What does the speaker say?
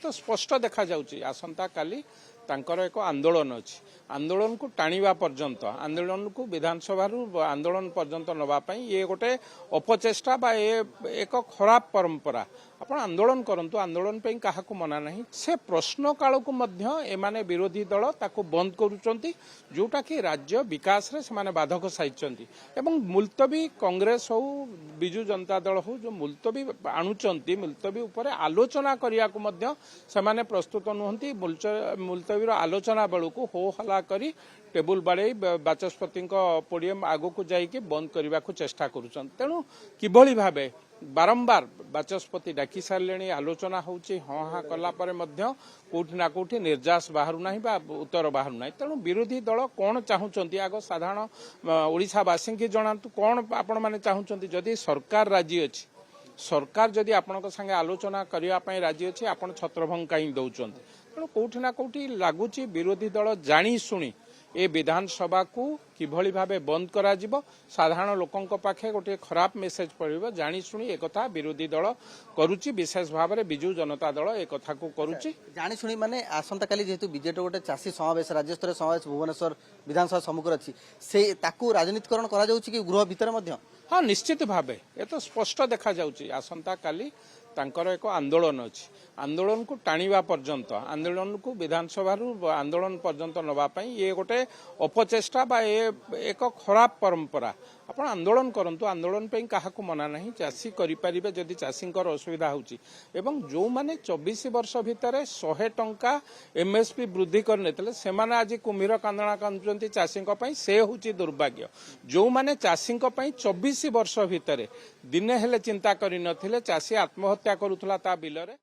तो स्पष्ट देखा जाउची आसंता काली तांकर एक आंदोलन अच्छी आंदोलन को टाणीबा पर्यंत आंदोलन को विधानसभा आंदोलन पर्यंत नवापाई ये गोटे अपचेष्टा बा एक खराब परंपरा आपण आंदोलन करंतु आंदोलन पे कहा मना नहीं से प्रश्न काल को मध्य एमाने विरोधी दल ताको बंद करूचंती जोटा कि राज्य विकास रे से बाधक साइचंती एवं मुलतवी कांग्रेस हो बिजु जनता दल हो जो मुलतवी आणुचंती मुलतवी ऊपर आलोचना करिया को मध्य से माने प्रस्तुत नुहंती मुलतवी आलोचना बेलू को हो हला करी टेबुल बाड़े बाचस्पति पोडियम आगो को जाइए बंद करने को चेष्टा करुछन तेणु किभली भाबे बारंबार बाचस्पति डाकी सारे आलोचना होची हाँ हाँ कला परे मध्य कोठी ना कोठी निर्जास बाहरु नाही बा उत्तर बाहरु नाही तेणु विरोधी दल कौन चाहूचंती आग साधारण ओडिशावासी की जणातु कौन आपण माने चाहूचंती जदि सरकार राजी अछि सरकार जदि आपण संगे आलोचना करने राजी अच्छे आपण छत्रभंग कहीं दौरान तेणु कौटी ना कौटी लगुच विरोधी दल जानी शुणी ए विधानसभा को किभली भाबे बंद करा जिवो साधारण लोकंक पाखे गोटे खराब मेसेज पड़िबो जानी शुणी एक कथा विरोधी दल करूची विशेष भाव में बिजु जनता दल एक कथा को करूची जानी शुणी माने आसंता काली जेहेतु बीजेपी गोटे चाषी समावेश राज्य स्तर समावेश भुवनेश्वर विधानसभा सम्मुख अच्छी से ताकू राजनीतिकरण करा जाउची कि गृह भीतर मध्य हाँ निश्चित भाव ये तो स्पष्ट देखा जाउची आसंता काली तांकर एक आंदोलन अच्छी आंदोलन को टाणीबा पर्यंत आंदोलन को विधानसभा आंदोलन पर्यंत नवापाई ये गोटे अपचेष्टा बा एक खराब परंपरा आपण आंदोलन करंतु आंदोलन पे कहा मना नहीं चाषी करें जदि चाषी असुविधा होची एवं जो माने 24 वर्ष भितर 100 टंका एमएसपी वृद्धि करने से माने आज कुम्भीर कांदणा कांदुचंती चाषी से होची दुर्भाग्य जो माने चाषी 24 वर्ष भितर दिने हेले चिंता करि नथिले चाषी आत्महत्या करुथला ता बिलरे।